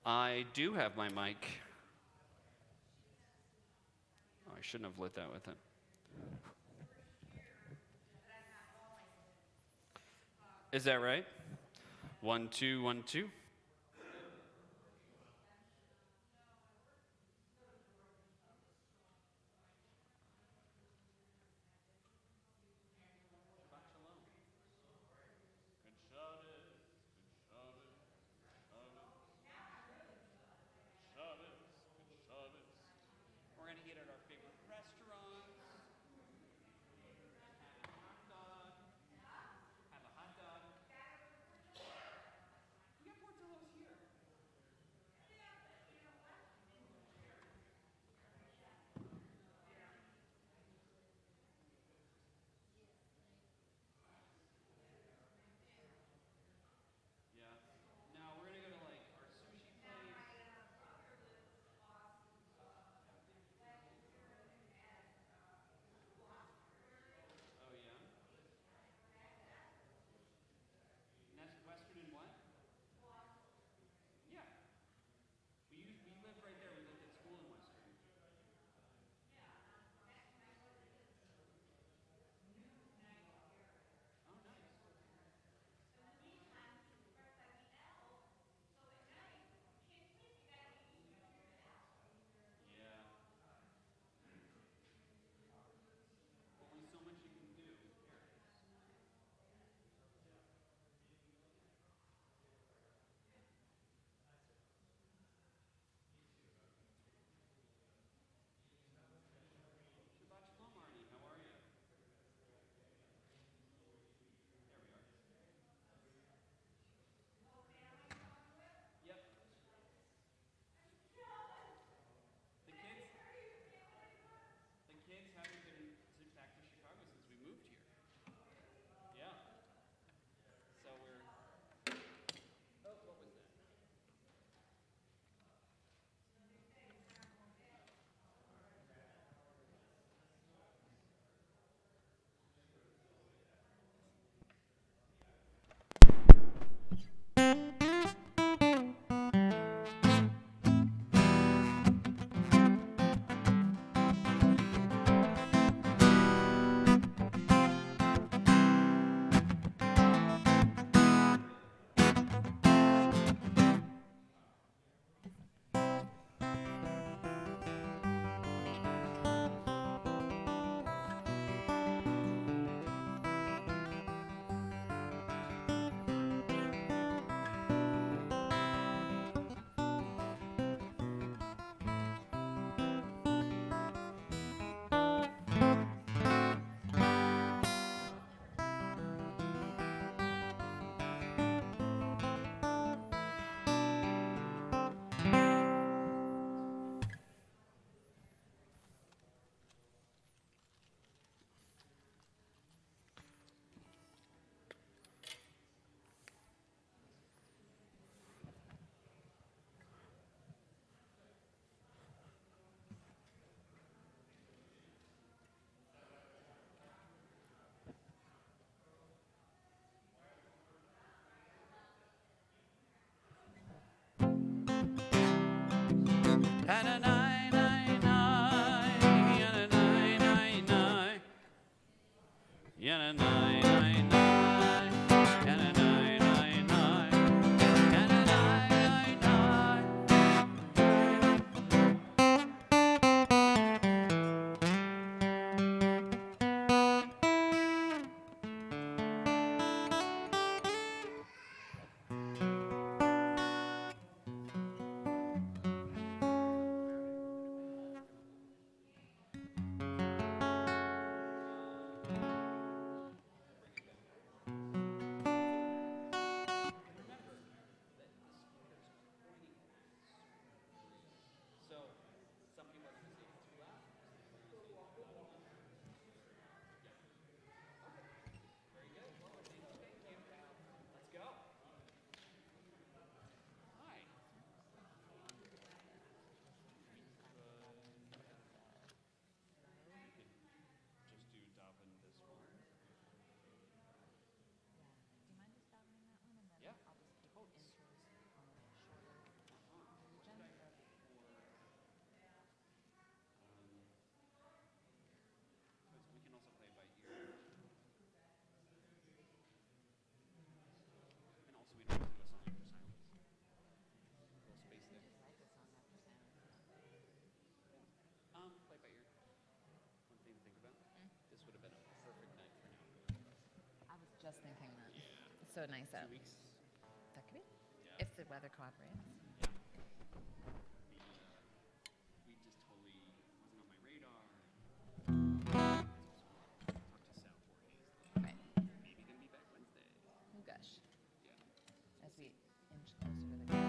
I do have my mic. Oh, I shouldn't have lit that with it. Is that right? 1, 2, 1, 2. We're going to eat at our favorite restaurants. Have a hot dog. We got so nice out. 2 weeks. That could be. Yeah. If the weather cooperates. Yeah. We just totally wasn't on my radar. Talked to Sal Voorhees. Right. Maybe gonna be back Wednesday. Oh gosh. Yeah. As we inch closer to the ground.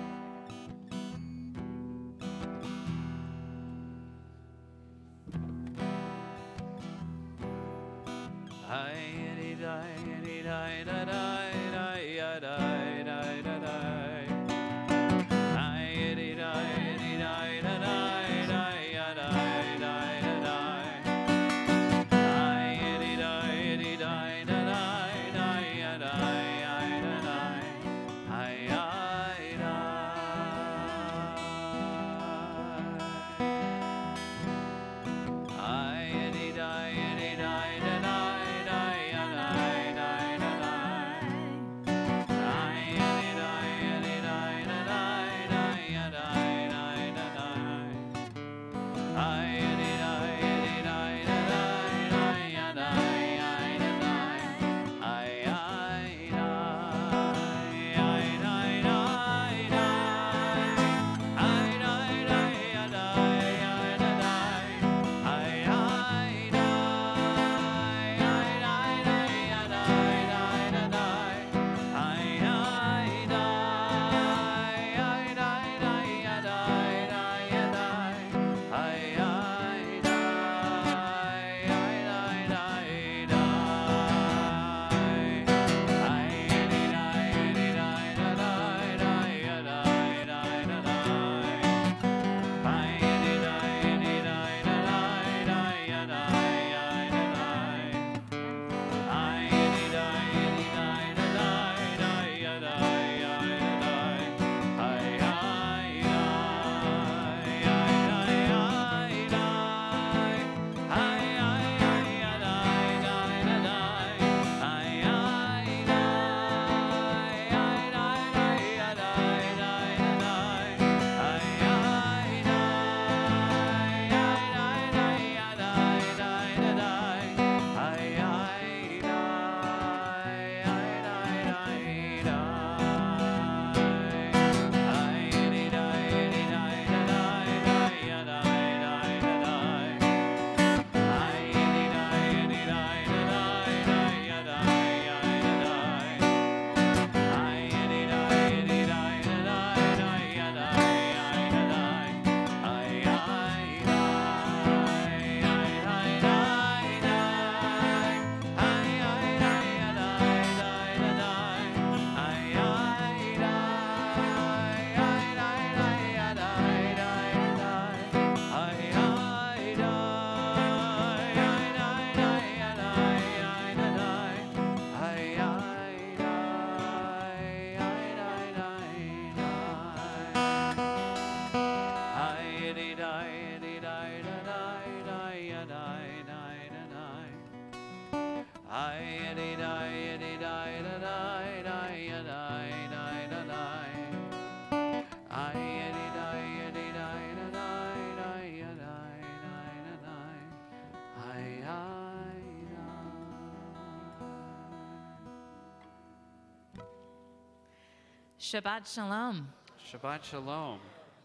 Shabbat Shalom. Shabbat Shalom.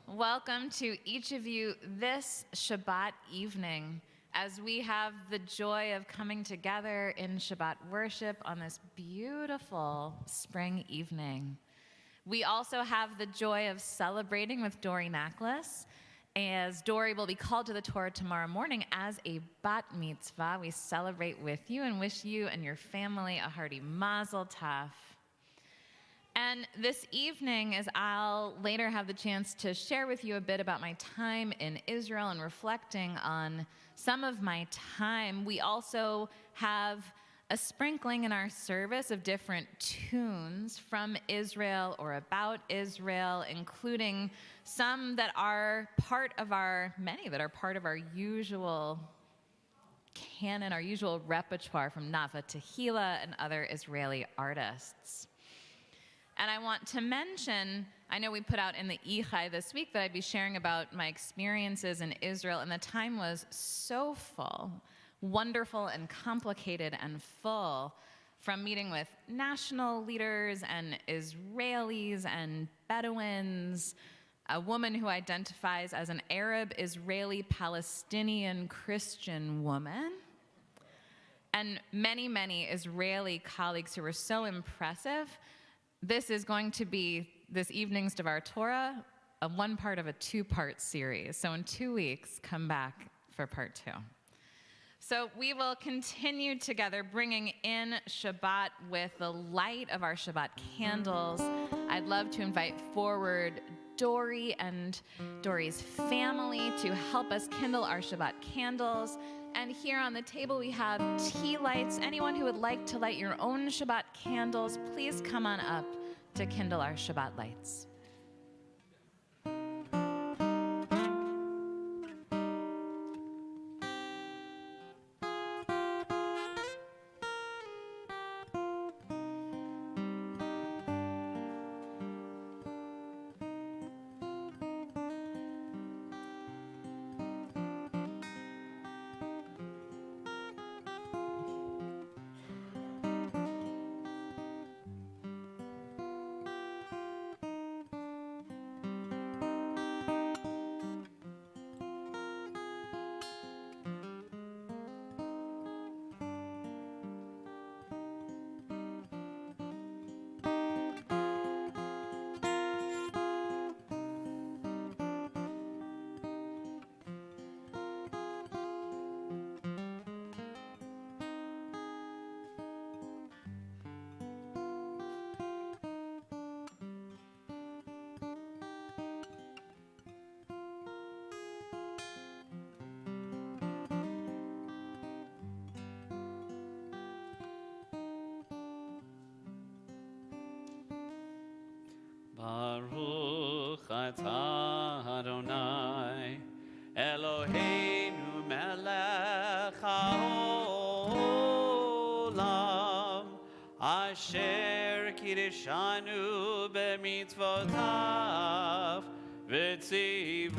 Welcome to each of you this Shabbat evening as we have the joy of coming together in Shabbat worship on this beautiful spring evening. We also have the joy of celebrating with Dory Naklis, as Dory will be called to the Torah tomorrow morning as a bat mitzvah. We celebrate with you and wish you and your family a hearty mazel tov. And this evening, as I'll later have the chance to share with you a bit about my time in Israel and reflecting on some of my time, we also have a sprinkling in our service of different tunes from Israel or about Israel, including some that are many that are part of our usual canon, our usual repertoire from Nava Tehillah and other Israeli artists. And I want to mention, I know we put out in the Ichai this week that I'd be sharing about my experiences in Israel, and the time was so full, wonderful and complicated and full. from meeting with national leaders and Israelis and Bedouins, a woman who identifies as an Arab, Israeli, Palestinian, Christian woman, and many, many Israeli colleagues who were so impressive. This is going to be this evening's Devar Torah, one part of a two-part series. So in 2 weeks, come back for part 2. So we will continue together bringing in Shabbat with the light of our Shabbat candles. I'd love to invite forward Dory and Dory's family to help us kindle our Shabbat candles. And here on the table we have tea lights. Anyone who would like to light your own Shabbat candles, please come on up to kindle our Shabbat lights. Baruch atah Adonai, Eloheinu melech haolam, asher kiddushanu b'mitzvotav, v'tzivanu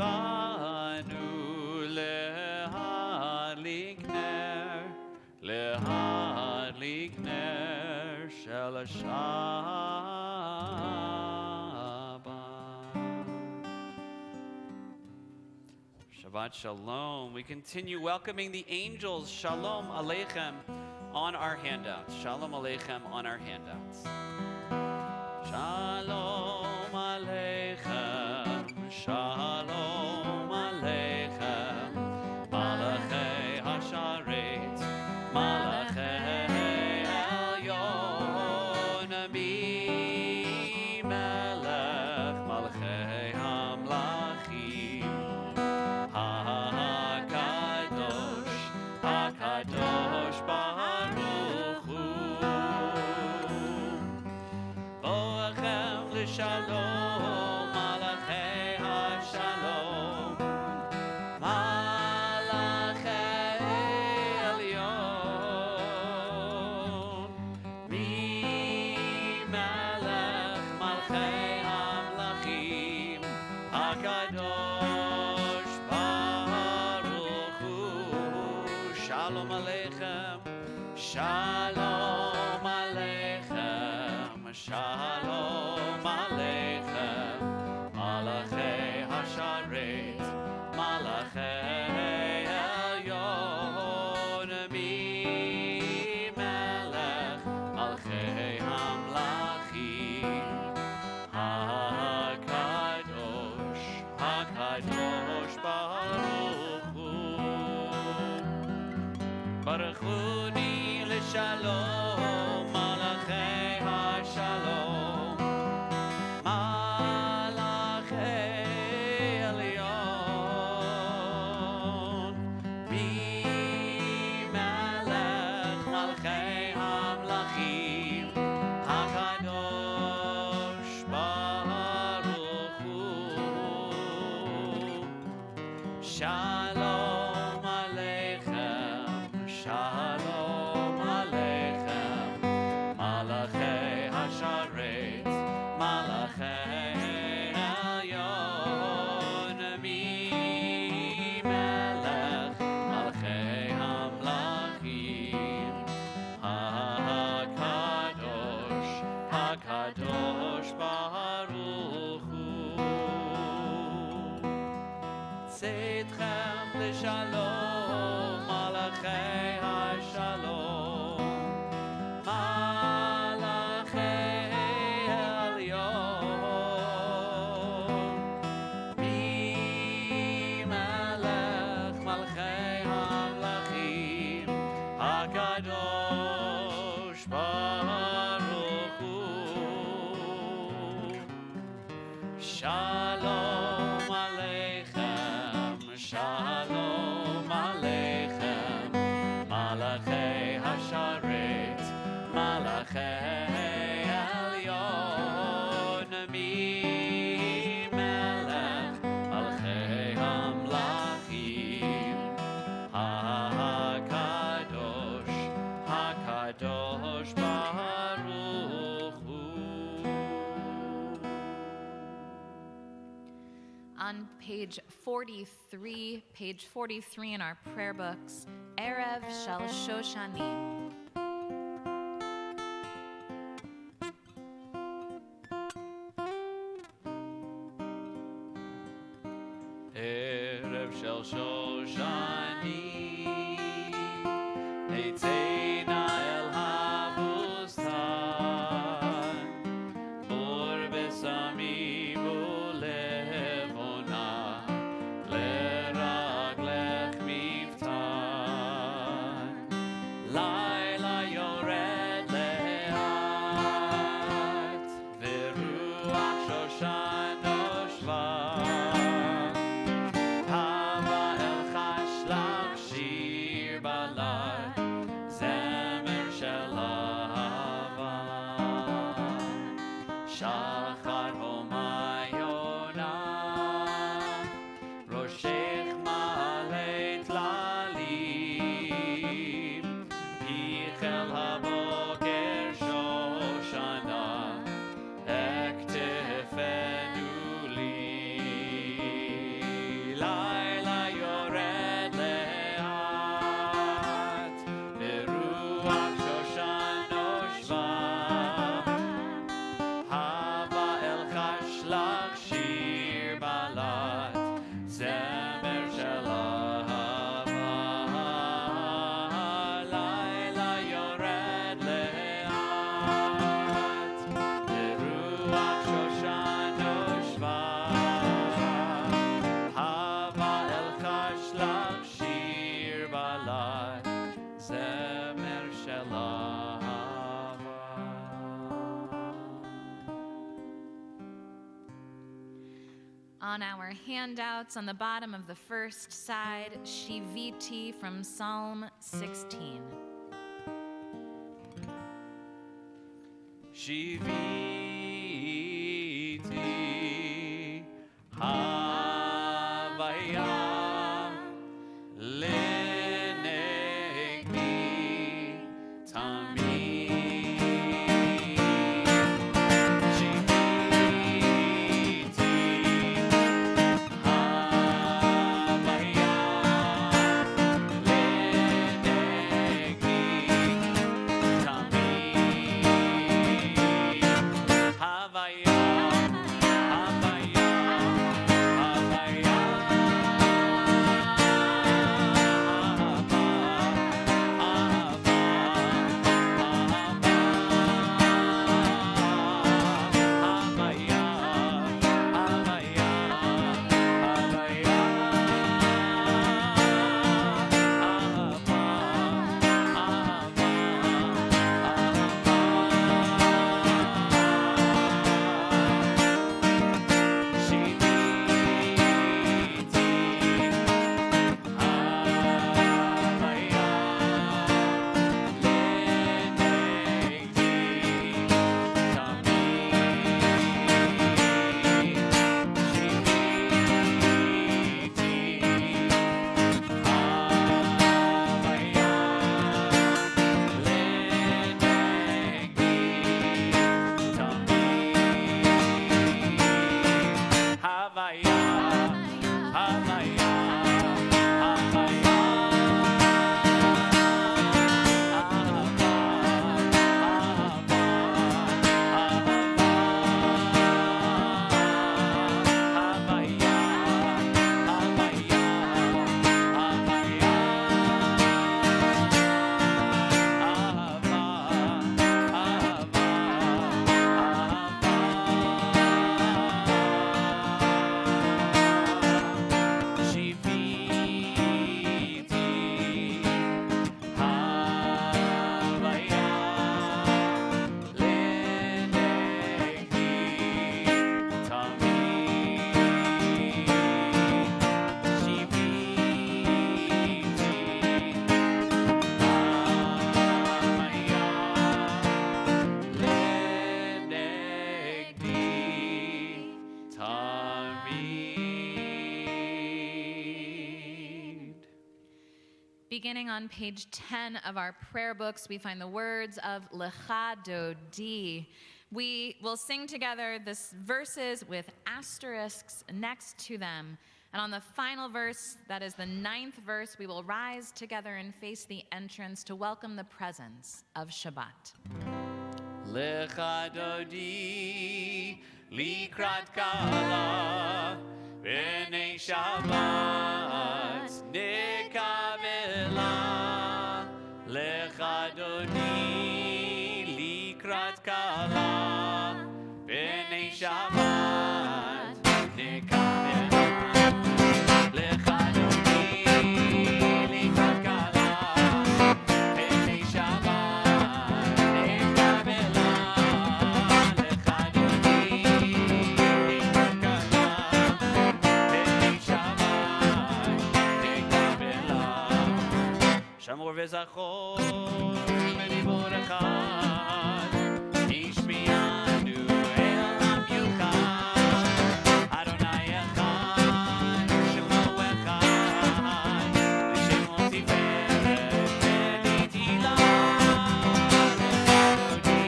lehadlik ner shel Shabbat. Shabbat Shalom. We continue welcoming the angels. Shalom Aleichem on our handouts. Shalom Aleichem on our handouts. Shalom Aleichem. Shalom Aleichem. Malachei Hasharet. Malachei Elyon. Melech. Malachei Hamlachim. HaKadosh, HaKadosh Baruch Hu. Boachem l'shalom, Malachei HaShalom, Malachei Elyon. Melech Malchei Hamlachim, HaKadosh Baruch Hu. Shalom Aleichem, Shalom Aleichem, Shalom Aleichem. Malachei Hasharet, Malachei Elyon. Melech Malchei Hamlachim, HaKadosh, HaKadosh Baruch Hu. Baruch Huni l'shalom, Malachei HaShalom, Malachei Elyon. Melech Malchei Hamlachim, HaKadosh Baruch Hu. Shalom Aleichem, Shalom Aleichem. Malachei Hasharet, Malachei Elyon. Melech Malchei Hamlachim, HaKadosh HaKadosh Baruch Hu. Tzedchem l'shalom, Malachei HaShalom, Malachei Elyon, Melech Malchei HaMelachim, HaKadosh Baruch Hu. Shalom Aleichem, Shalom Aleichem, Malachei HaSharet, Malachei Elyon, Melech Malchei HaMelachim, HaKadosh, HaKadosh Baruch Hu. On page 43 in our prayer books, Erev Shel Shoshanim. Erev Shel Shoshanim, Eitzeina El Habustan, Bor Besamim Ulevona, Leraglech Miftan, Laila Yored Lehat, Veruach Shoshan Oshva, Hava El Chashlach Shir Balad, Zemer Shel Ahava, Shachar Homayona, Roshech Ma'alei Tlalim, Pichel HaBoker Shoshana, Ektefenu Li, Laila Yored Lehat, Beruach Shoshan Oshva, Hava El Chashlach Shir Balad, Zemer Shel Ahava, Laila Yored Lehat, Beruach Shoshan Oshva, Hava El Chashlach Shir Balad, Zemer Shel Ahava. On our handouts on the bottom of the first side, Shiviti from Psalm 16. Shiviti Havaya Lenegni Tamid. Shiviti Havaya Lenegni Tamid. Beginning on page 10 of our prayer books, we find the words of Lecha Dodi. We will sing together this verses with asterisks next to them. And on the final verse, that is the 9th verse, we will rise together and face the entrance to welcome the presence of Shabbat. Lecha Dodi likrat kala b'nei Shabbat nekabela. Lecha Dodi likrat kala b'nei Shabbat nekabela. Lecha Dodi likrat kala b'nei Shabbat nekabela. Lecha Dodi likrat kala b'nei Shabbat nekabela. Shamor v'zachor v'nivor echad ishmi'anu el ha'miuchad Adonai echad Shemo echad Shemo tiferet v'nitila. Lecha Dodi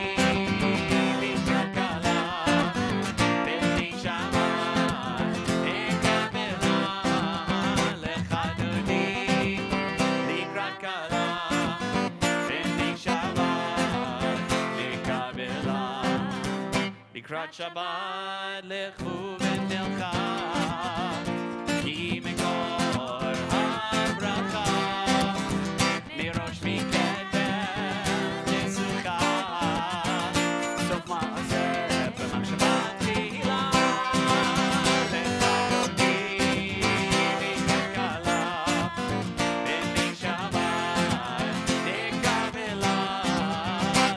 likrat kala b'nei Shabbat nekabela. Lecha Dodi likrat kala b'nei Shabbat nekabela. Likrat Shabbat lechu v'nelcha ki mekor habracha mirosh miketeh nesucha sof ma'aseh b'machshavat tchila. Lecha Dodi likrat kala b'nei Shabbat nekabela.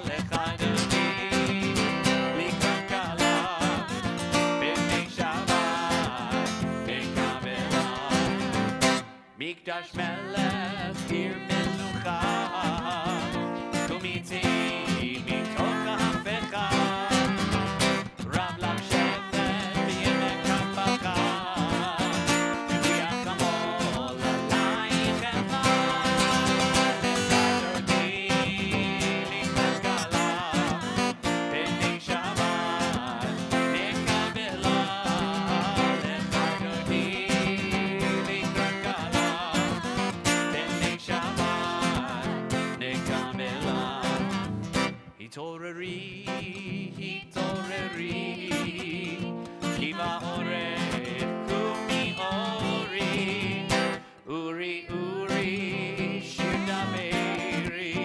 Lecha Dodi likrat kala b'nei Shabbat nekabela. Mikdash melech ir melucha kumiti mitoch ha'afecha Rav lam shevet v'yemek ha'pacha v'yach hamol alayich echad. Lecha Dodi likrat kala b'nei Shabbat nekabela. Lecha Dodi likrat kala b'nei Shabbat nekabela. Hitoreri, hitoreri, ki ba'orech kumi ori. Uri, uri, shir daveri,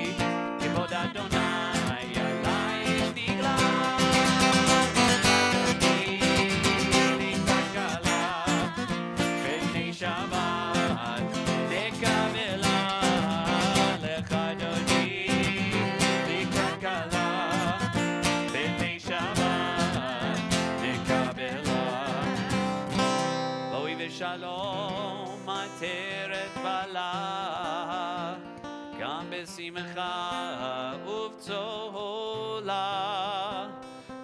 kivod Adonai alayich nigla. Dodi likrat kala b'nei Shabbat nekabela. Lecha Dodi likrat kala b'nei Shabbat nekabela. Boi v'shalom ateret bala gam b'simcha uv'tzola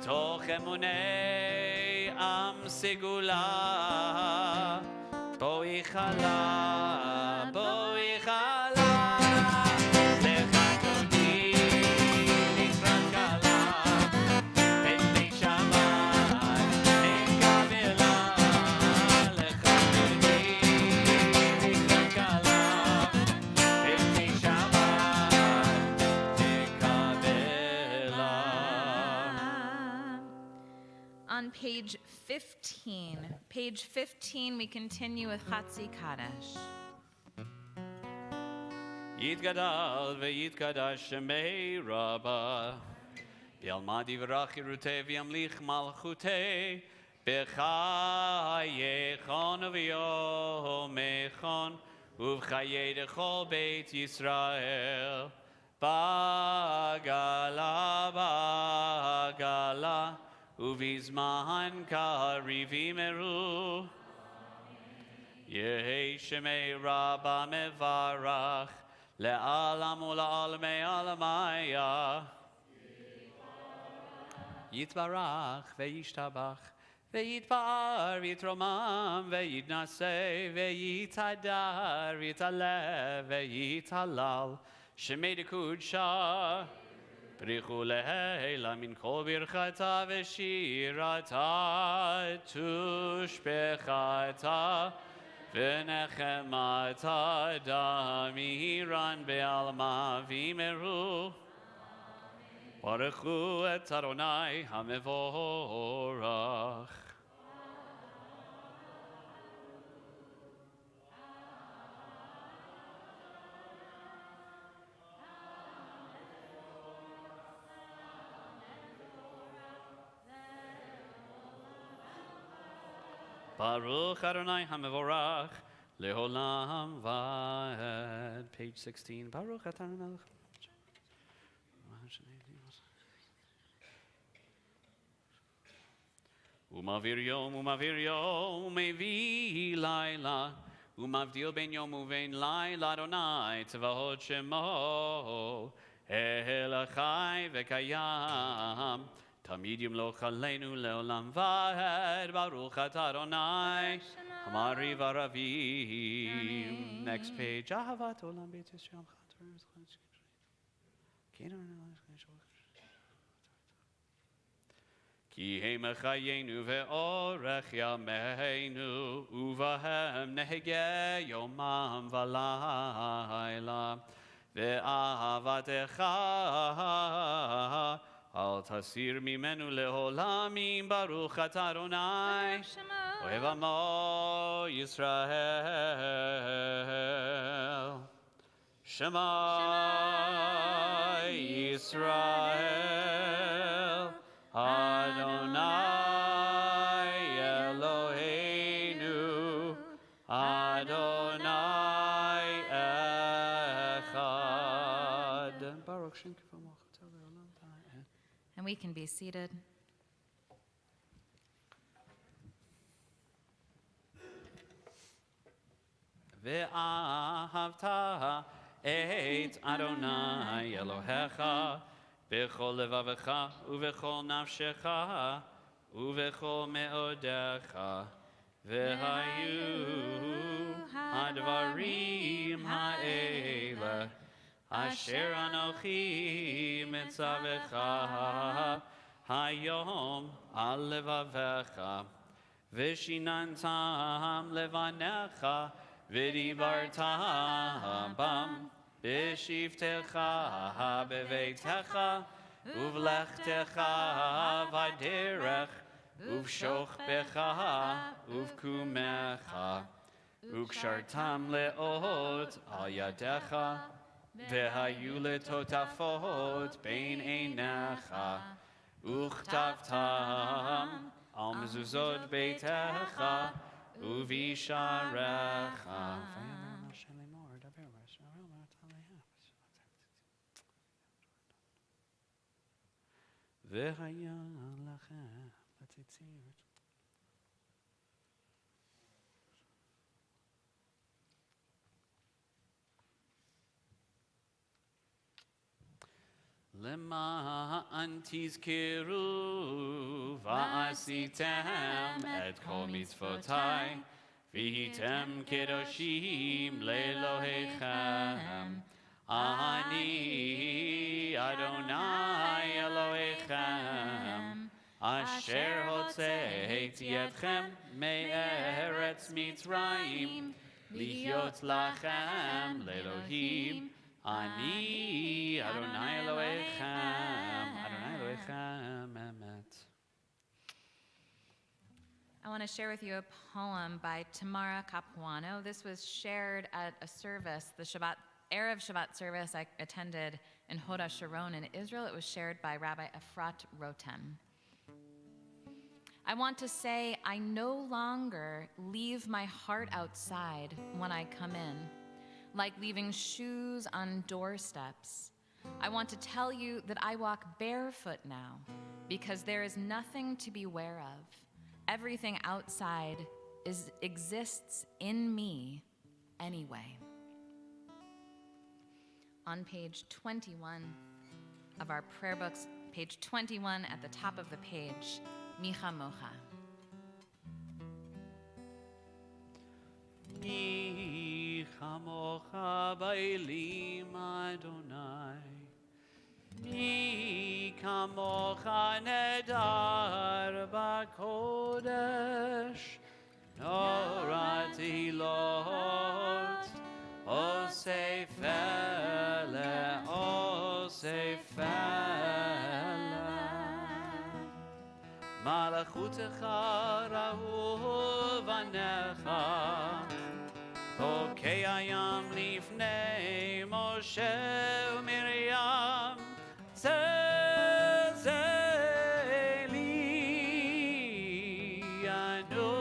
toch emunei am segula. Boi chala, boi chala. Lecha Dodi likrat kala b'nei Shabbat nekabela. Lecha Dodi likrat kala b'nei Shabbat nekabela. On page 15, we continue with Chatzi Kadesh. Yitgadal ve'yitkadash shemei Rabba Yalmad yivrach yiruteh v'yamlich malchuteh b'chayechon v'yomechon uv'chayei dechol beit Yisrael ba'gala ba'gala uv'izman kariv imeru Yehi shemei Rabba mevarach le'alam u'la'alamei alamaya Yitbarach ve'yishtabach ויתפאר ויתרומם ויתנשא ויתהדר ויתעלה ויתהלל שמי דקודשה בריחו לילה מן כל ברכתה ושירתה תושבחתה ונחמתה דמירן בעלמה וימרו ברכו את אדוני המבורך. Baruch Adonai HaMevorach Leolam Vaed. Page 16. Baruch Adonai. Umavir yom, umevi laila. Umavdil ben yom uvein laila Adonai Tzvahot Shemo. Elachai vekayam. Tamid yimloch aleinu leolam vaed. Baruch atah Adonai Hamari varavim. Next page. Ahavat olam beit Yisrael. Ki hemachayenu ve'orech yameinu uvahem nehege yomam valayla ve'ahavatecha al tasir mimenu leholamim baruch atah Adonai ohev amo Yisrael Shema Yisrael Adonai Eloheinu Adonai Echad. Baruch Shem Kivah Malchuto Le'olam Va'ed. And we can be seated. Ve'ahavta et Adonai Elohecha Bechol levavecha, uvechol nafshecha, uvechol meodecha, vehayu hadvarim ha'ele, asher anochi mitzavecha, hayom al levavecha, vishinantam levanecha, vidibartam bam. B'shivtecha beveitecha, uvlechtecha v'derech, uvshochbecha, uvkumecha, ukshartam leot al yadecha, vehayu letotafot bein einecha, uchtavtam al mezuzot beitecha, uvisharecha. והיה לכם בציציות. למען תזכרו ועשיתם את כל מצוותיי והייתם קדושים לאלוהיכם אני אדוני אלוהיכם אשר הוצאתי אתכם מארץ מצרים להיות לכם לאלוהים אני אדוני אלוהיכם אמת. I want to share with you a poem by Tamara Capuano. This was shared at a service, the Erev Shabbat service I attended in Hoda Sharon in Israel. It was shared by Rabbi Efrat Rotem. I want to say I no longer leave my heart outside when I come in, like leaving shoes on doorsteps. I want to tell you that I walk barefoot now because there is nothing to beware of. Everything outside exists in me anyway. On page 21 of our prayer books, page 21 at the top of the page, Micha Mocha. מי כמוך באלים אדוני, מי כמוך נדר בקודש, נורא תהילות, עושי פלא, עושי פלא. מלכותך ראו בניך, חוקי הים לפני משה ומרים, זה לי ינו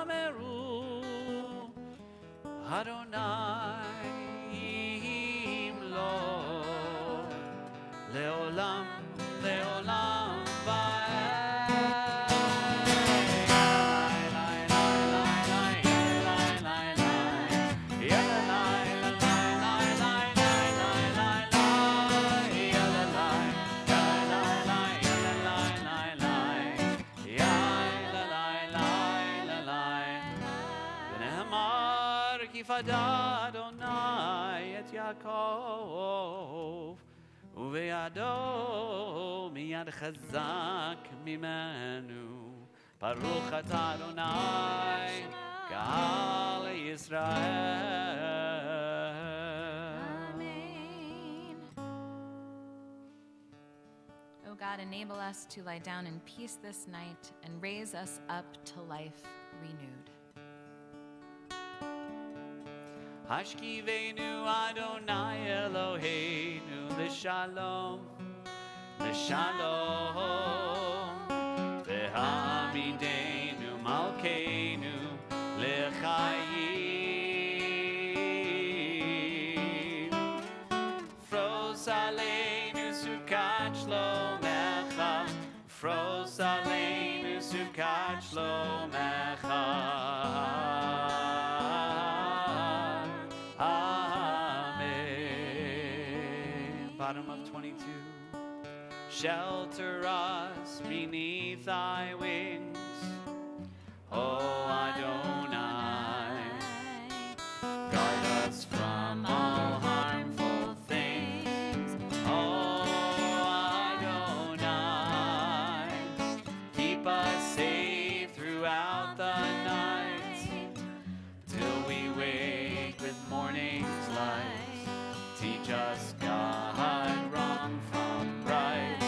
ואמרו, אדוני ימלוך לעולם לעולם פדה אדוני את יעקב, ובידו מיד חזק ממנו. ברוך אתה אדוני קהל ישראל. Amen. O God, enable us to lie down in peace this night and raise us up to life renewed. השכיבנו אדוני אלוהינו לשלום, לשלום, והעמידנו מלכנו לחיים. פרוס עלינו סוכת שלומך, פרוס עלינו סוכת שלומך. Bottom of 22. Shelter us beneath thy wings, O Adonai. Guard us from all harmful things, O Adonai. Keep us safe throughout the night, till we wake with morning's light. Teach us, God, wrong from right.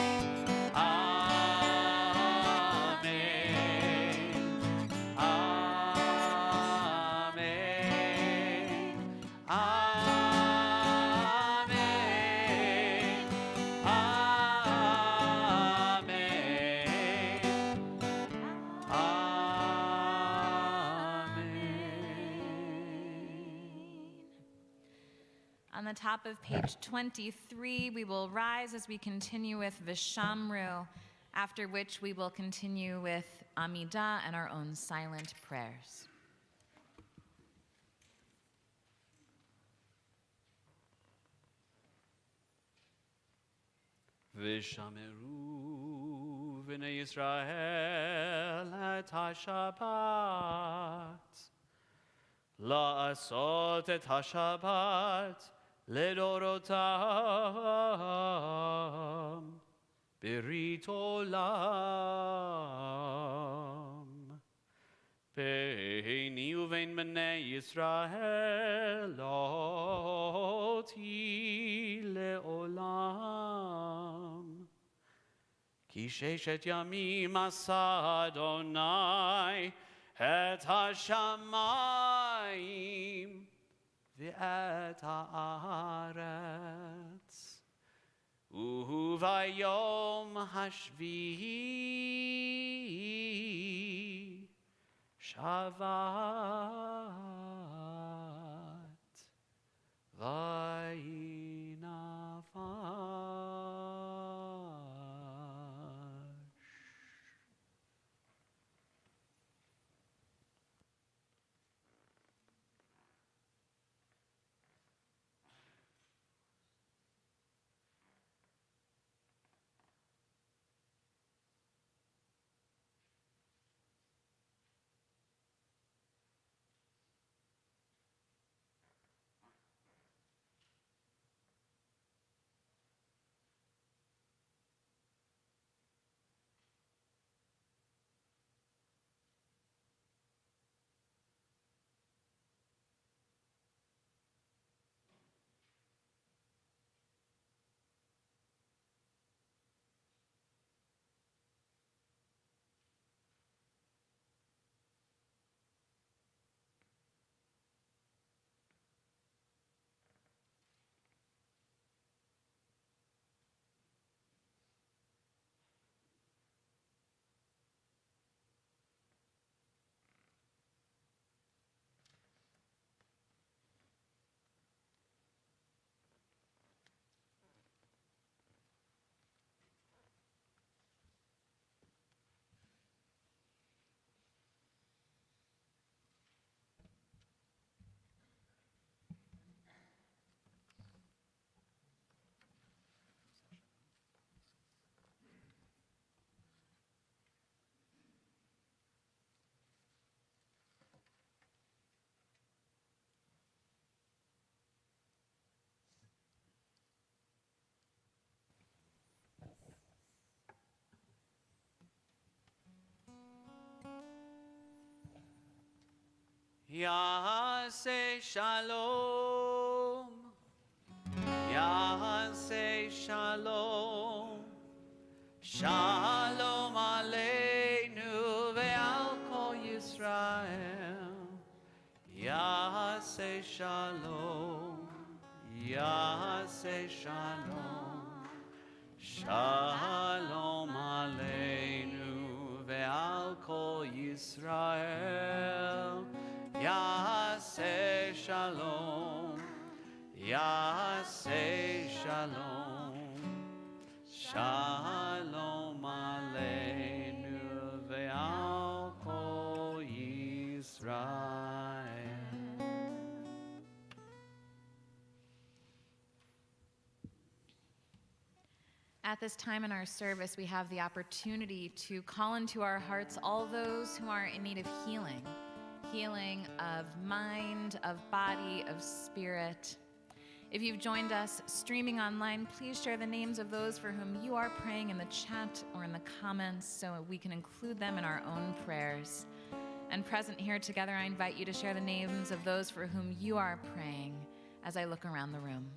Amen. Amen. Amen. On the top of page 23, we will rise as we continue with Vishamru, after which we will continue with Amidah and our own silent prayers. Vishameru v'nei Yisrael et ha-Shabbat, la'asot et ha-Shabbat לדורותם ברית עולם. ביני ובין בני ישראל לא תהי לעולם. כי ששת ימים עשה אדוני את השמיים ואת הארץ, וביום השביעי שבת וינפש. Yaseh Shalom. Yaseh Shalom. Shalom Aleinu ve'al kol Yisrael. Yaseh Shalom. Yaseh Shalom. Shalom Aleinu ve'al kol Yisrael. Yaseh Shalom. Yaseh Shalom. Shalom Aleinu ve'al kol Yisrael. At this time in our service, we have the opportunity to call into our hearts all those who are in need of healing. Healing of mind, of body, of spirit. If you've joined us streaming online, please share the names of those for whom you are praying in the chat or in the comments so we can include them in our own prayers. And present here together, I invite you to share the names of those for whom you are praying as I look around the room.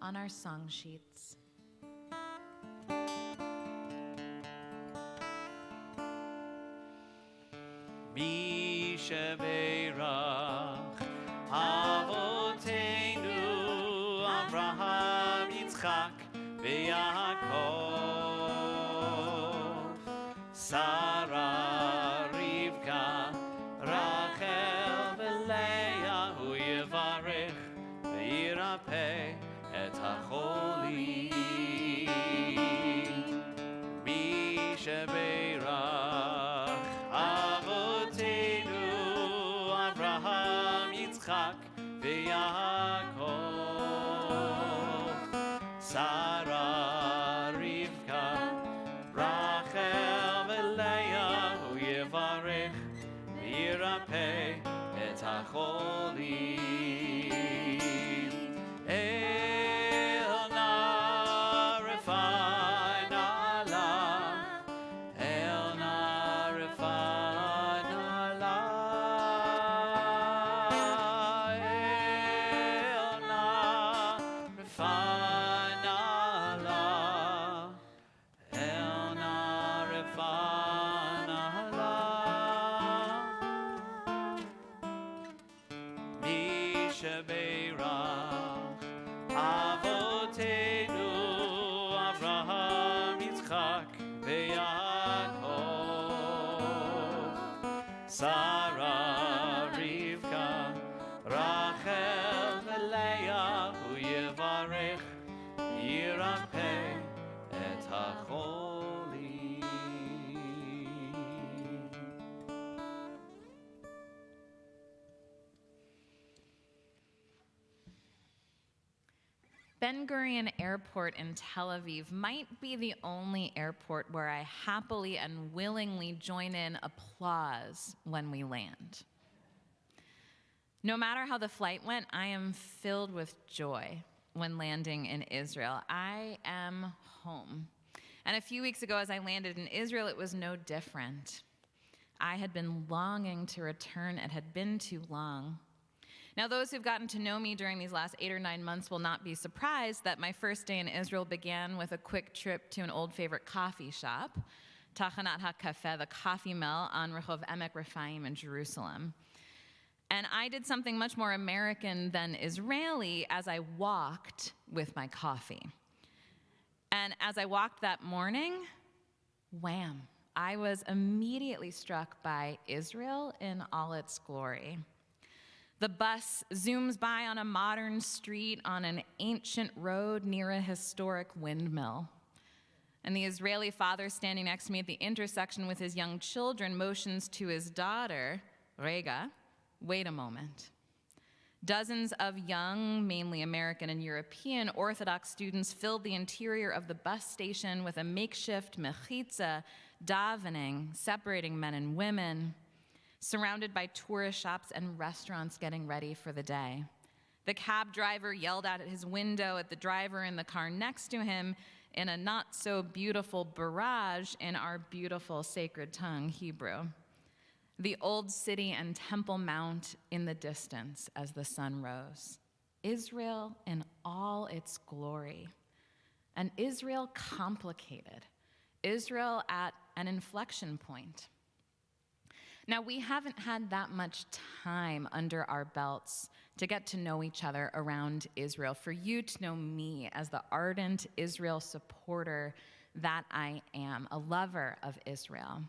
On our song sheets. Mi shebeirach Avoteinu Avraham Yitzchak veYaakov Sarah Rivka Rachel veLeah Hu Yevarech veYirapeh et HaCholim Mi shebeirach Avoteinu Avraham Yitzchak veYaakov Sarah Rivka Rachel veLeah Hu Yevarech veYirapeh et HaCholim Sarah, Rivka, Rachel, veLeah, Hu Yevarech, Yirapeh et HaCholim. Ben Gurion Airport in Tel Aviv might be the only airport where I happily and willingly join in applause when we land. No matter how the flight went, I am filled with joy when landing in Israel. I am home. And a few weeks ago, as I landed in Israel, it was no different. I had been longing to return. It had been too long. Now, those who've gotten to know me during these last 8 or 9 months will not be surprised that my first day in Israel began with a quick trip to an old favorite coffee shop, Tachanat HaKafeh, the coffee mill on Rehov Emek Rephaim in Jerusalem. And I did something much more American than Israeli as I walked with my coffee. And as I walked that morning, wham, I was immediately struck by Israel in all its glory. The bus zooms by on a modern street on an ancient road near a historic windmill. And the Israeli father standing next to me at the intersection with his young children motions to his daughter, Rega, wait a moment. Dozens of young, mainly American and European Orthodox students filled the interior of the bus station with a makeshift mechitza, davening, separating men and women, surrounded by tourist shops and restaurants getting ready for the day. The cab driver yelled out at his window at the driver in the car next to him in a not-so-beautiful barrage in our beautiful sacred tongue, Hebrew. The old city and Temple Mount in the distance as the sun rose. Israel in all its glory. And Israel complicated. Israel at an inflection point. Now, we haven't had that much time under our belts to get to know each other around Israel, for you to know me as the ardent Israel supporter that I am, a lover of Israel,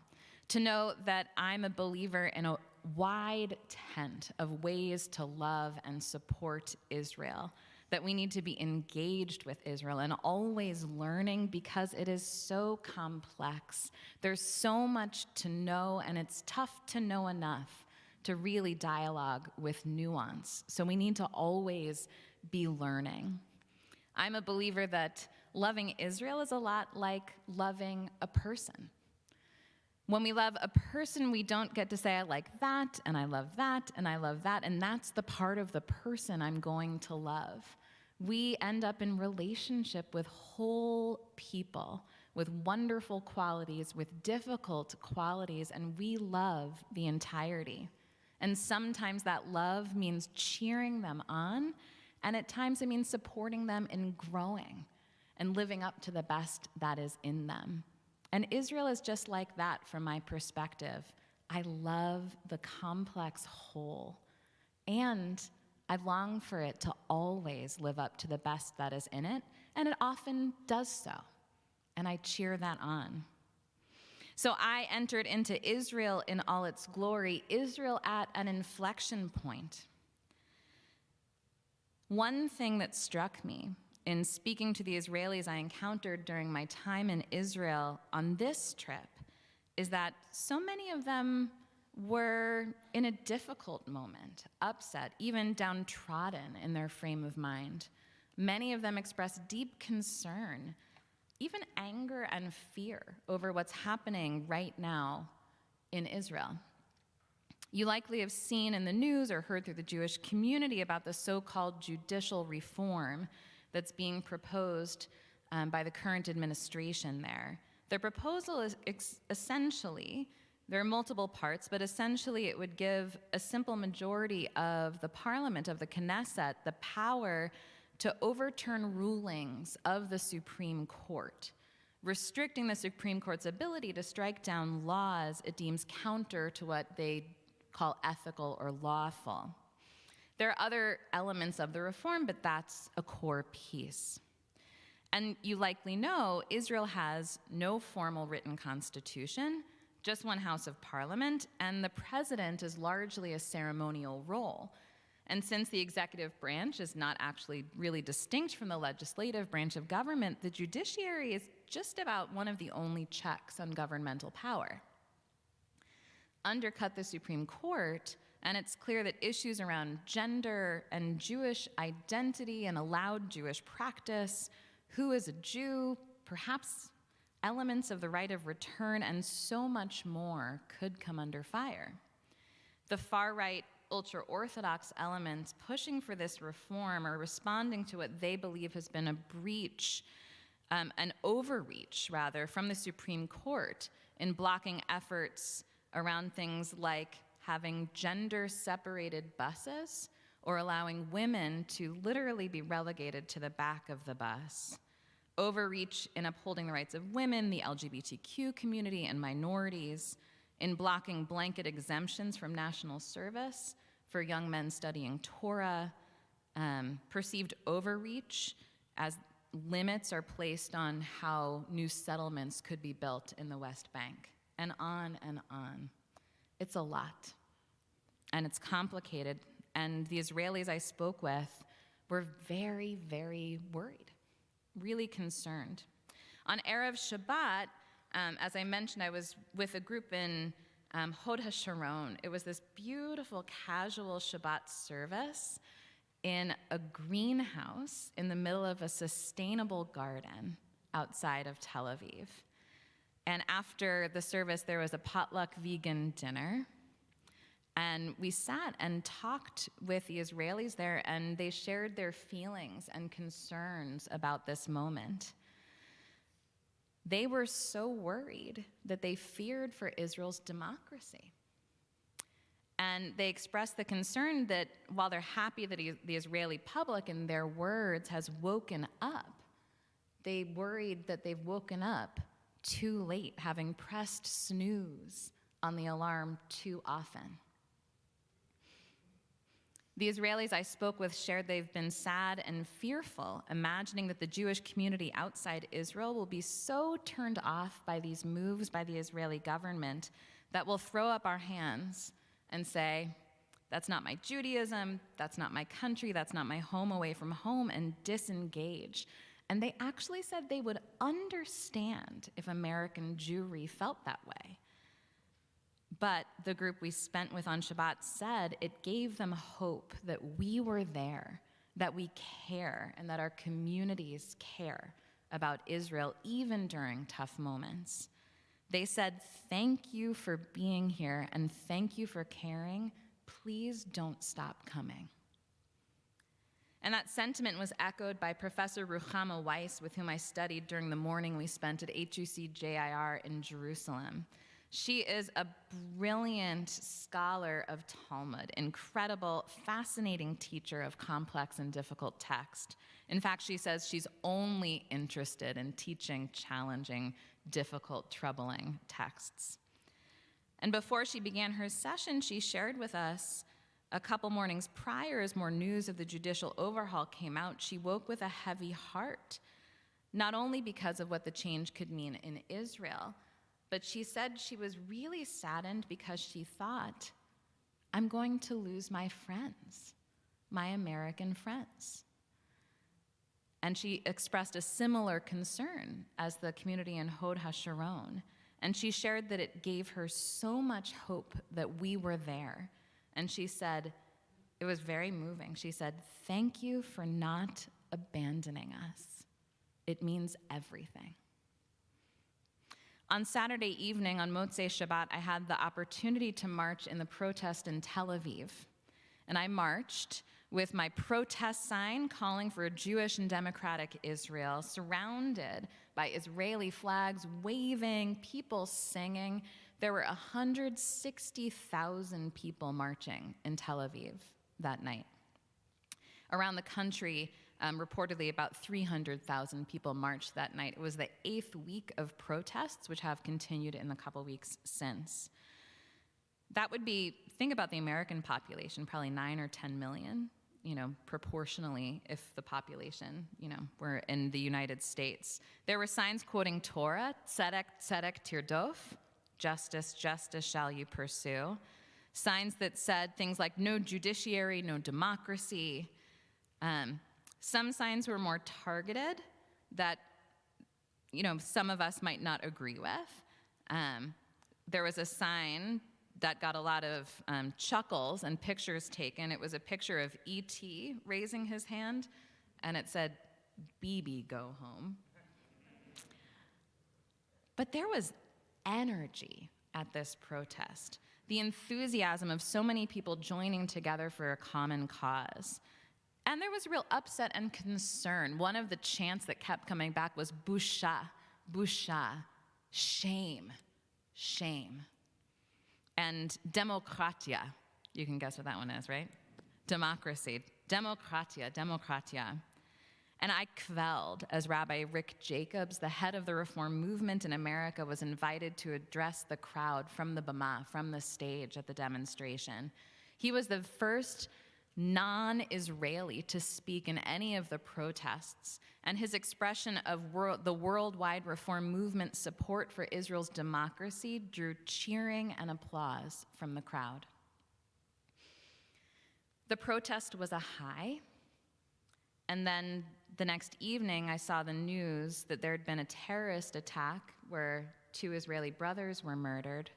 to know that I'm a believer in a wide tent of ways to love and support Israel, that we need to be engaged with Israel and always learning because it is so complex. There's so much to know, and it's tough to know enough to really dialogue with nuance. So we need to always be learning. I'm a believer that loving Israel is a lot like loving a person. When we love a person, we don't get to say, I like that, and I love that, and I love that, and that's the part of the person I'm going to love. We end up in relationship with whole people, with wonderful qualities, with difficult qualities, and we love the entirety. And sometimes that love means cheering them on, and at times it means supporting them in growing and living up to the best that is in them. And Israel is just like that from my perspective. I love the complex whole, and I long for it to always live up to the best that is in it, and it often does so, and I cheer that on. So I entered into Israel in all its glory, Israel at an inflection point. One thing that struck me in speaking to the Israelis I encountered during my time in Israel on this trip is that so many of them were in a difficult moment, upset, even downtrodden in their frame of mind. Many of them expressed deep concern, even anger and fear over what's happening right now in Israel. You likely have seen in the news or heard through the Jewish community about the so-called judicial reform that's being proposed by the current administration there. The proposal is essentially, there are multiple parts, but essentially it would give a simple majority of the parliament, of the Knesset, the power to overturn rulings of the Supreme Court, restricting the Supreme Court's ability to strike down laws it deems counter to what they call ethical or lawful. There are other elements of the reform, but that's a core piece. And you likely know Israel has no formal written constitution, just one House of Parliament, and the president is largely a ceremonial role. And since the executive branch is not actually really distinct from the legislative branch of government, the judiciary is just about one of the only checks on governmental power. Undercut the Supreme Court, and it's clear that issues around gender and Jewish identity and allowed Jewish practice, who is a Jew, perhaps elements of the right of return, and so much more could come under fire. The far-right ultra-Orthodox elements pushing for this reform are responding to what they believe has been a breach, an overreach, rather, from the Supreme Court in blocking efforts around things like having gender-separated buses or allowing women to literally be relegated to the back of the bus. Overreach in upholding the rights of women, the LGBTQ community, and minorities, in blocking blanket exemptions from national service for young men studying Torah, perceived overreach as limits are placed on how new settlements could be built in the West Bank, and on and on. It's a lot, and it's complicated, and the Israelis I spoke with were very, very worried, really concerned. On Erev Shabbat, as I mentioned, I was with a group in Hod HaSharon. It was this beautiful, casual Shabbat service in a greenhouse in the middle of a sustainable garden outside of Tel Aviv. And after the service, there was a potluck vegan dinner. And we sat and talked with the Israelis there, and they shared their feelings and concerns about this moment. They were so worried that they feared for Israel's democracy. And they expressed the concern that while they're happy that the Israeli public, in their words, has woken up, they worried that they've woken up too late, having pressed snooze on the alarm too often. The Israelis I spoke with shared they've been sad and fearful, imagining that the Jewish community outside Israel will be so turned off by these moves by the Israeli government that we'll throw up our hands and say, that's not my Judaism, that's not my country, that's not my home away from home, and disengage. And they actually said they would understand if American Jewry felt that way. But the group we spent with on Shabbat said it gave them hope that we were there, that we care, and that our communities care about Israel, even during tough moments. They said, thank you for being here, and thank you for caring. Please don't stop coming. And that sentiment was echoed by Professor Ruchama Weiss, with whom I studied during the morning we spent at HUC-JIR in Jerusalem. She is a brilliant scholar of Talmud, incredible, fascinating teacher of complex and difficult text. In fact, she says she's only interested in teaching challenging, difficult, troubling texts. And before she began her session, she shared with us a couple mornings prior, as more news of the judicial overhaul came out, she woke with a heavy heart, not only because of what the change could mean in Israel, but she said she was really saddened because she thought, I'm going to lose my friends, my American friends. And she expressed a similar concern as the community in Hod HaSharon. And she shared that it gave her so much hope that we were there. And she said, it was very moving. She said, thank you for not abandoning us. It means everything. On Saturday evening, on Motzei Shabbat, I had the opportunity to march in the protest in Tel Aviv. And I marched with my protest sign calling for a Jewish and democratic Israel, surrounded by Israeli flags waving, people singing. There were 160,000 people marching in Tel Aviv that night. Around the country, reportedly about 300,000 people marched that night. It was the 8th week of protests, which have continued in the couple weeks since. That would be, think about the American population, probably 9 or 10 million, proportionally, if the population, were in the United States. There were signs quoting Torah, tzedek, tzedek tirdof, justice, justice shall you pursue. Signs that said things like no judiciary, no democracy. Some signs were more targeted that, some of us might not agree with. There was a sign that got a lot of chuckles and pictures taken. It was a picture of E.T. raising his hand, and it said, "Bibi, go home." But there was energy at this protest, the enthusiasm of so many people joining together for a common cause. And there was real upset and concern. One of the chants that kept coming back was busha, busha, shame, shame. And demokratia, you can guess what that one is, right? Democracy, demokratia, demokratia. And I quelled as Rabbi Rick Jacobs, the head of the Reform movement in America, was invited to address the crowd from the bama, from the stage at the demonstration. He was the first non-Israeli to speak in any of the protests, and his expression of the worldwide Reform movement support for Israel's democracy drew cheering and applause from the crowd. The protest was a high, and then the next evening I saw the news that there had been a terrorist attack where 2 Israeli brothers were murdered,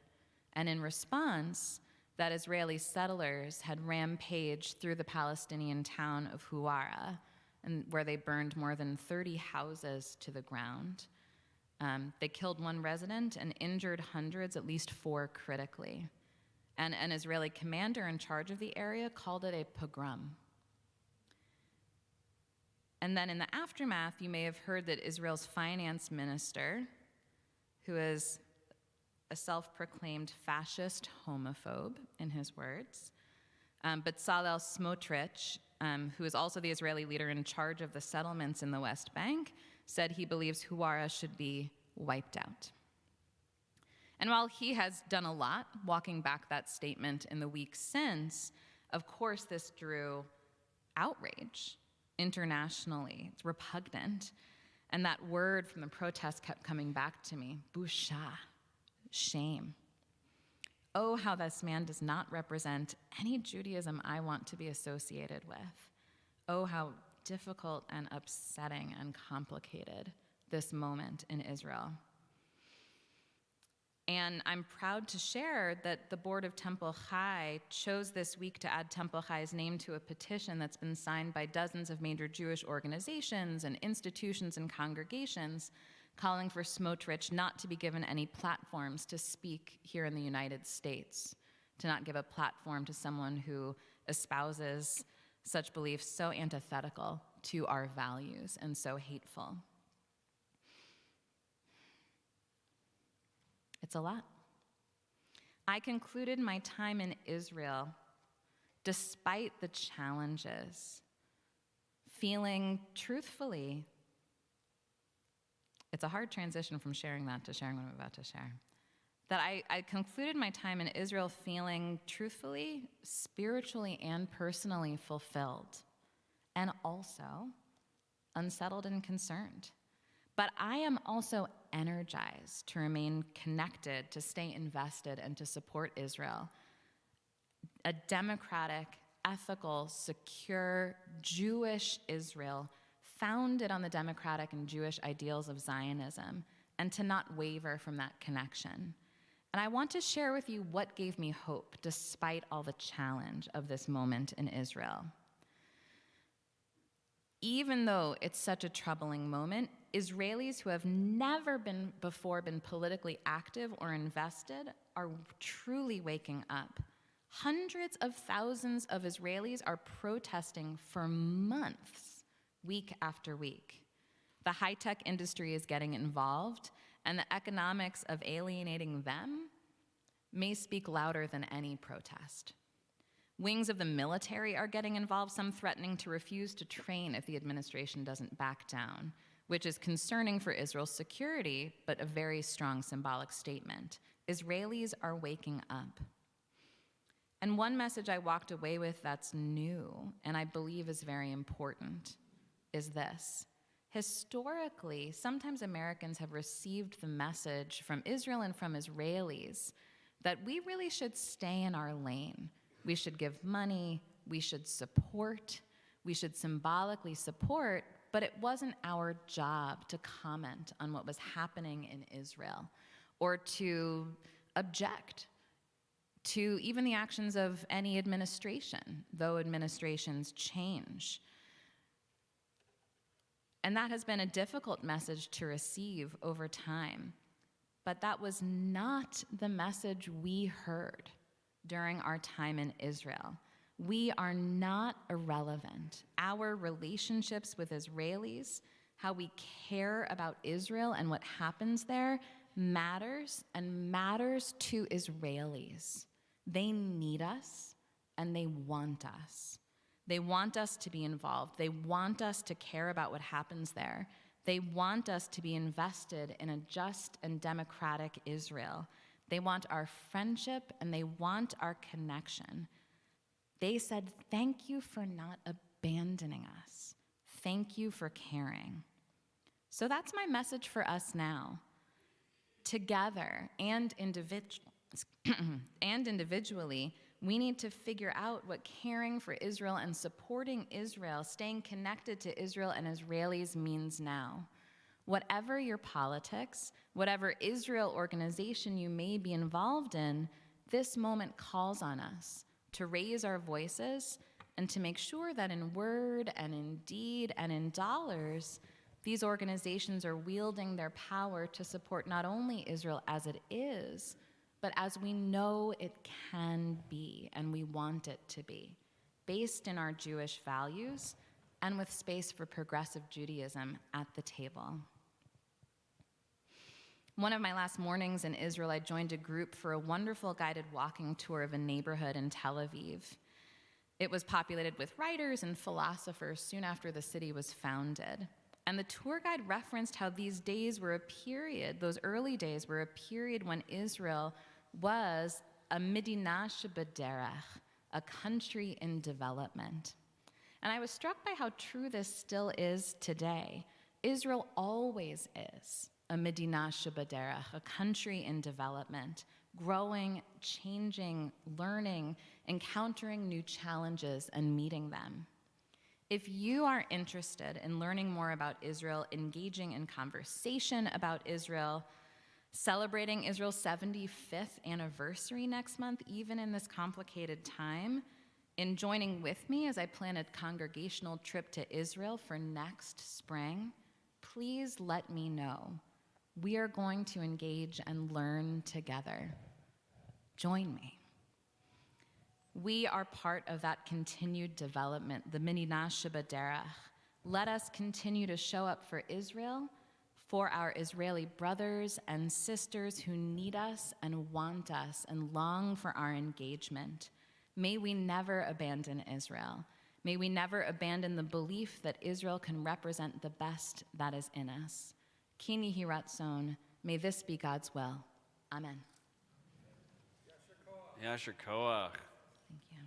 and in response, that Israeli settlers had rampaged through the Palestinian town of Huwara, and where they burned more than 30 houses to the ground. They killed one resident and injured hundreds, at least 4 critically. And an Israeli commander in charge of the area called it a pogrom. And then in the aftermath, you may have heard that Israel's finance minister, who is a self-proclaimed fascist homophobe, in his words, Bezalel Smotrich, who is also the Israeli leader in charge of the settlements in the West Bank, said he believes Huwara should be wiped out. And while he has done a lot walking back that statement in the weeks since, of course this drew outrage internationally. It's repugnant. And that word from the protest kept coming back to me, busha, shame. Oh, how this man does not represent any Judaism I want to be associated with. Oh, how difficult and upsetting and complicated this moment in Israel. And I'm proud to share that the board of Temple Chai chose this week to add Temple Chai's name to a petition that's been signed by dozens of major Jewish organizations and institutions and congregations calling for Smotrich not to be given any platforms to speak here in the United States, to not give a platform to someone who espouses such beliefs so antithetical to our values and so hateful. It's a lot. I concluded my time in Israel, despite the challenges, feeling truthfully, it's a hard transition from sharing that to sharing what I'm about to share, that I concluded my time in Israel feeling truthfully, spiritually, and personally fulfilled, and also unsettled and concerned. But I am also energized to remain connected, to stay invested, and to support Israel. A democratic, ethical, secure, Jewish Israel founded on the democratic and Jewish ideals of Zionism, and to not waver from that connection. And I want to share with you what gave me hope despite all the challenge of this moment in Israel. Even though it's such a troubling moment, Israelis who have never before been politically active or invested are truly waking up. Hundreds of thousands of Israelis are protesting for months, week after week. The high-tech industry is getting involved, and the economics of alienating them may speak louder than any protest. Wings of the military are getting involved, some threatening to refuse to train if the administration doesn't back down, which is concerning for Israel's security, but a very strong symbolic statement. Israelis are waking up. And one message I walked away with that's new, and I believe is very important, is this. Historically, sometimes Americans have received the message from Israel and from Israelis that we really should stay in our lane. We should give money, we should support, we should symbolically support, but it wasn't our job to comment on what was happening in Israel or to object to even the actions of any administration, though administrations change. And that has been a difficult message to receive over time. But that was not the message we heard during our time in Israel. We are not irrelevant. Our relationships with Israelis, how we care about Israel and what happens there, matters and matters to Israelis. They need us and they want us. They want us to be involved. They want us to care about what happens there. They want us to be invested in a just and democratic Israel. They want our friendship and they want our connection. They said, thank you for not abandoning us. Thank you for caring. So that's my message for us now. Together and individually, we need to figure out what caring for Israel and supporting Israel, staying connected to Israel and Israelis means now. Whatever your politics, whatever Israel organization you may be involved in, This moment calls on us to raise our voices and to make sure that in word and in deed and in dollars, these organizations are wielding their power to support not only Israel as it is, but as we know it can be and we want it to be, based in our Jewish values and with space for progressive Judaism at the table. One of my last mornings in Israel, I joined a group for a wonderful guided walking tour of a neighborhood in Tel Aviv. It was populated with writers and philosophers soon after the city was founded. And the tour guide referenced how these days were a period, those early days were a period when Israel was a Medina Shebaderech, a country in development. And I was struck by how true this still is today. Israel always is a Medina Shebaderech, a country in development, growing, changing, learning, encountering new challenges and meeting them. If you are interested in learning more about Israel, engaging in conversation about Israel, celebrating Israel's 75th anniversary next month, even in this complicated time, in joining with me as I plan a congregational trip to Israel for next spring, please let me know. We are going to engage and learn together. Join me. We are part of that continued development, the Medina Shebaderech. Let us continue to show up for Israel, for our Israeli brothers and sisters who need us and want us and long for our engagement. May we never abandon Israel. May we never abandon the belief that Israel can represent the best that is in us. Ki yehi ratzon, may this be God's will. Amen. Yasher Koach. Thank you.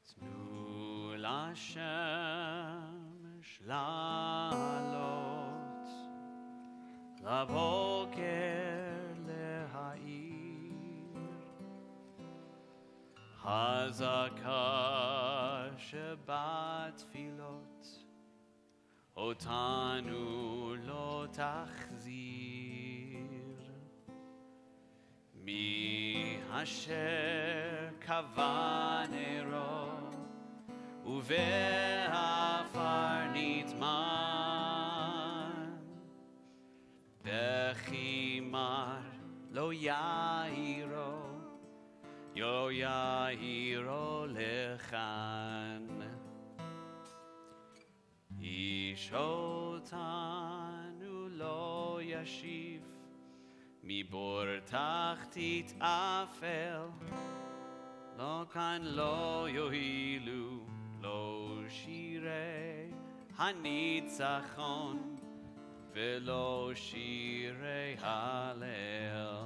Tnu l'Hashem shlalot laboker leha'ir hazaka Shabbat filot otanu lo tachzir mi asher kavanero uve'afar nitman bechimar lo yairo yo yairo lechan ishotanu lo yashiv mi bor tachtit afel lo kan lo yohilu lo shirei hanitzachon velo shirei halel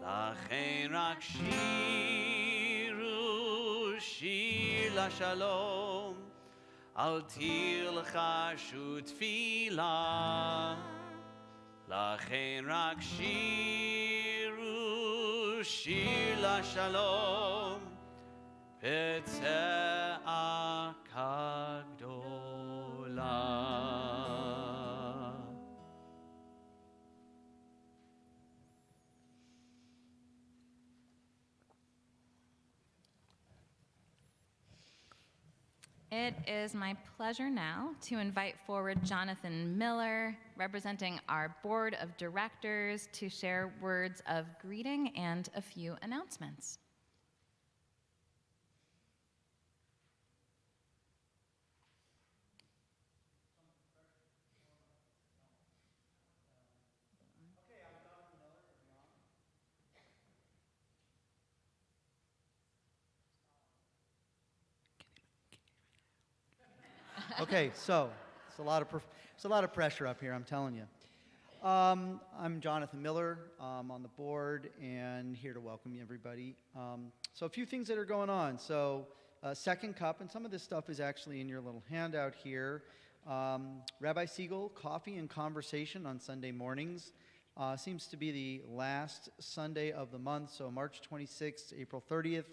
lachen rak shiru shir lashalom al tilcha shutfila lachen rak shiru shir lashalom petze'ah kagdola. It is my pleasure now to invite forward Jonathan Miller, representing our board of directors, to share words of greeting and a few announcements. Okay, so it's a lot of pressure up here, I'm telling you. I'm Jonathan Miller. I'm on the board and here to welcome everybody. So a few things that are going on. So second cup, and some of this stuff is actually in your little handout here. Rabbi Siegel, coffee and conversation on Sunday mornings. Seems to be the last Sunday of the month, so March 26th, April 30th,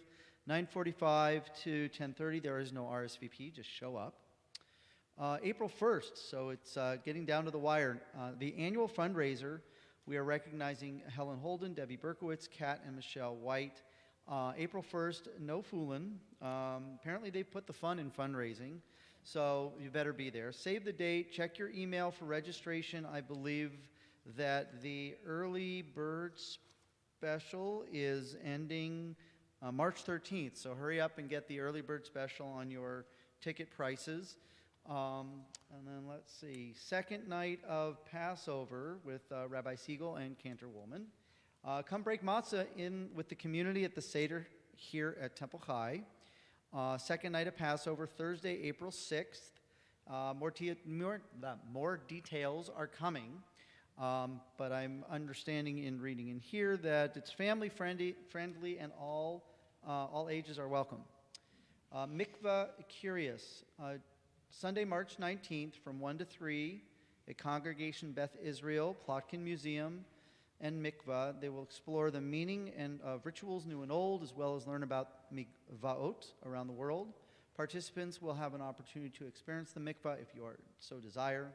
9:45 to 10:30. There is no RSVP, just show up. April 1st, so it's getting down to the wire. The annual fundraiser, we are recognizing Helen Holden, Debbie Berkowitz, Kat and Michelle White. April 1st, no foolin'. Apparently they put the fun in fundraising, so you better be there. Save the date, check your email for registration. I believe that the early bird special is ending March 13th, so hurry up and get the early bird special on your ticket prices. And then let's see, second night of Passover with Rabbi Siegel and Cantor Woolman. Come break matzah in with the community at the Seder here at Temple High. Second night of Passover, Thursday, April 6th. More details are coming, but I'm understanding in reading in here that it's family friendly and all ages are welcome. Mikvah Curious, Sunday, March 19th from 1 to 3 at Congregation Beth Israel, Plotkin Museum, and Mikvah. They will explore the meaning of rituals new and old, as well as learn about mikvaot around the world. Participants will have an opportunity to experience the mikvah if you so desire.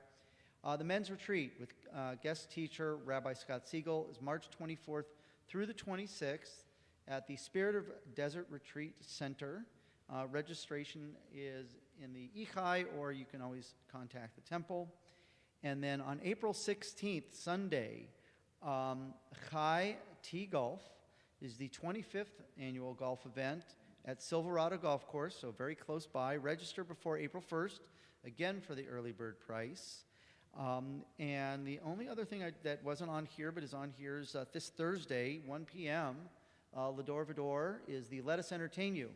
The men's retreat with guest teacher Rabbi Scott Siegel is March 24th through the 26th at the Spirit of Desert Retreat Center. Registration is in the Ichai, or you can always contact the temple. And then on April 16th, Sunday, Chai Tea Golf is the 25th annual golf event at Silverado Golf Course, so very close by. Register before April 1st, again for the early bird price. And the only other thing that wasn't on here but is on here is this Thursday, 1 p.m., Lador Vador is the Let Us Entertain You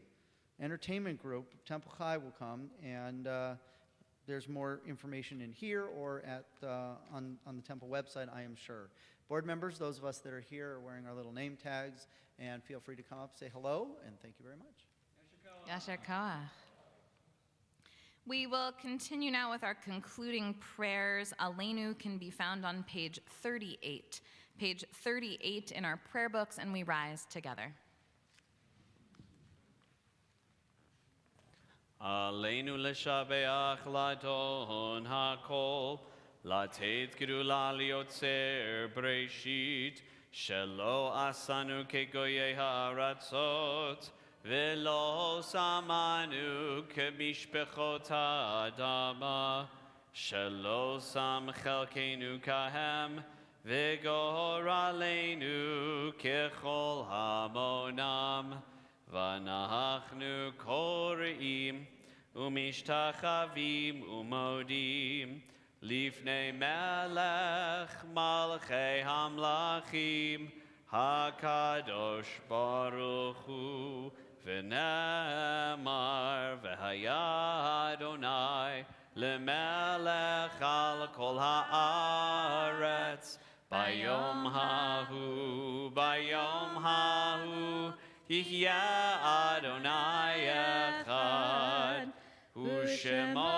entertainment group. Temple Chai will come, and there's more information in here or at on the temple website, I am sure. Board members, those of us that are here are wearing our little name tags, and feel free to come up, say hello, and thank you very much. Yasher Koach. We will continue now with our concluding prayers. Aleinu can be found on page 38. Page 38 in our prayer books, and we rise together. Aleinu l'shabeach ladon hakol, latet gedula liotzer breshit, shelo asanu kegoye haratzot, velo samanu kemishpechot ha'adama, shelo sam chelkenu kahem, v'gor aleinu kechol hamonam. Vanachnu koreim umishtachavim umodim lifnei melech malchei hamlachim hakadosh baruch hu v'nemar v'haya Adonai lemelech al kol haaretz bayom hahu Yihya Adonai Echad, Ushemo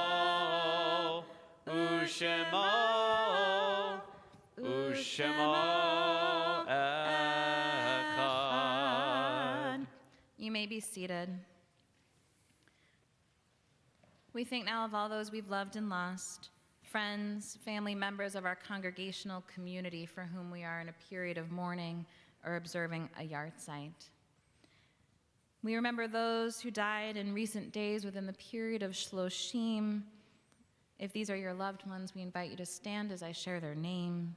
Echad. You may be seated. We think now of all those we've loved and lost, friends, family members of our congregational community for whom we are in a period of mourning or observing a yahrzeit. We remember those who died in recent days within the period of Shloshim. If these are your loved ones, we invite you to stand as I share their name.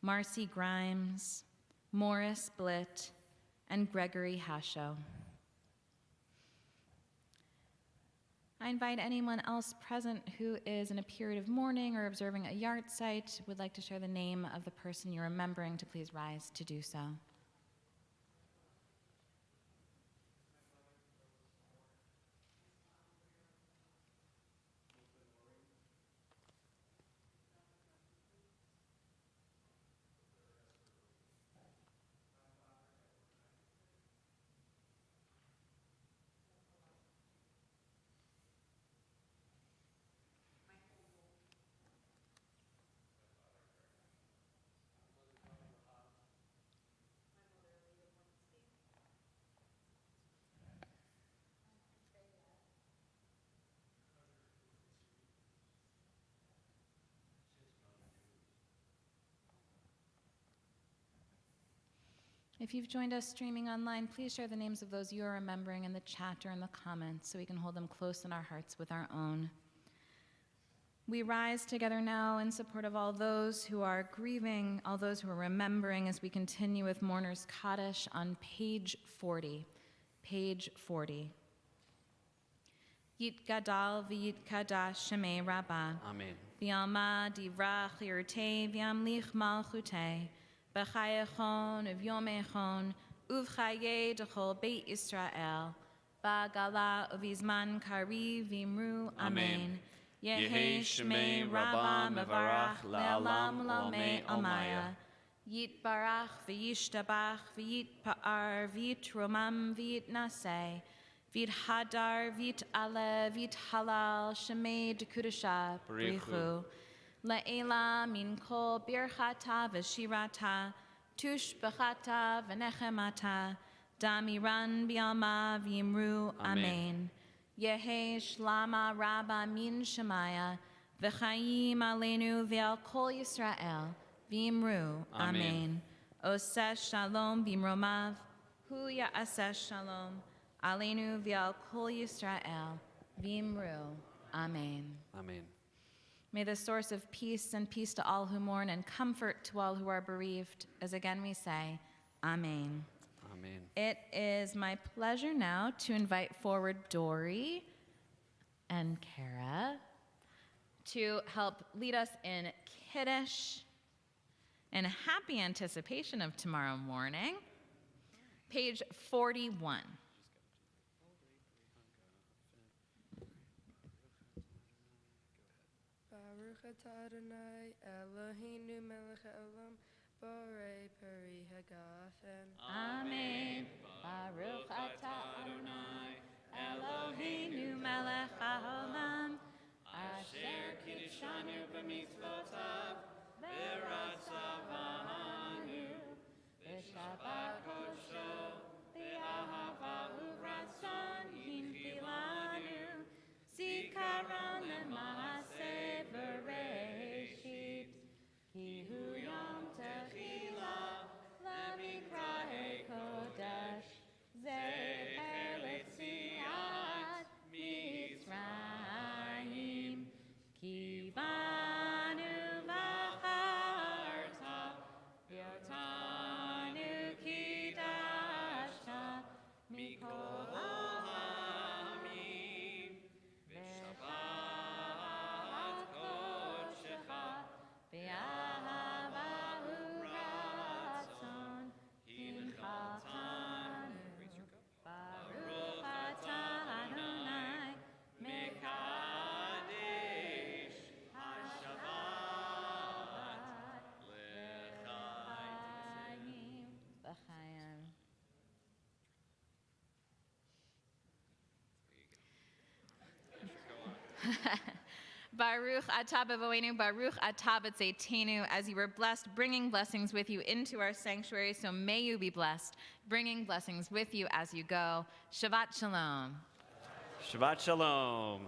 Marcy Grimes, Morris Blitt, and Gregory Hasho. I invite anyone else present who is in a period of mourning or observing a yahrzeit, would like to share the name of the person you're remembering, to please rise to do so. If you've joined us streaming online, please share the names of those you are remembering in the chat or in the comments so we can hold them close in our hearts with our own. We rise together now in support of all those who are grieving, all those who are remembering as we continue with Mourner's Kaddish on page 40. Page 40. Yit gadal v'yit kadash shemei rabbah. Amen. V'yalma divrach yirtei v'yamlich malchutei. B'chayechon uvyomechon uvchaye d'chol beit Yisrael. Ba'gala uvizman kari v'imru. Amen. Yehi shemei rabbah mevarach le'alam lamei almaya. Yit barach v'yishtabach v'yit pa'ar v'yit romam v'yit naseh. V'yit hadar v'yit ale v'yit halal shemei d'kudusha b'richu. Le'ela min kol birchata v'shirata tush b'chata v'nechemata damiran b'yalma v'yimru. Amen. Yehi shlama rabba min shemaya v'chayim aleinu v'al kol Yisrael v'yimru. Amen. Oseh shalom b'imromav hu ya'aseh shalom aleinu v'al kol Yisrael v'yimru. Amen. Amen. May the source of peace and peace to all who mourn and comfort to all who are bereaved, as again we say, Amen. Amen. It is my pleasure now to invite forward Dory and Kara to help lead us in Kiddush in happy anticipation of tomorrow morning. Page 41. Baruch atah Adonai Eloheinu melech haolam borei peri hagafen. Amen. Baruch atah Adonai Eloheinu melech haolam asher kiddushanu b'mitzvotav v'ratzavanu b'shabbat kosho b'ahava uvratzon hinchilanu zikaron lema'aseh bereshit ki hu yom techila lemikra kodesh zecher letziat Mitzrayim ki banu v'charta v'yotanu kidashta mikol ha'amim v'shabbat kodshecha v'ahava uratzon hinchaltanu Baruch atah Adonai mekadesh hashabbat l'chaim v'chaim. Baruch atah b'voenu, Baruch atah b'tzeitenu, as you were blessed, bringing blessings with you into our sanctuary, so may you be blessed, bringing blessings with you as you go. Shabbat shalom. Shabbat shalom.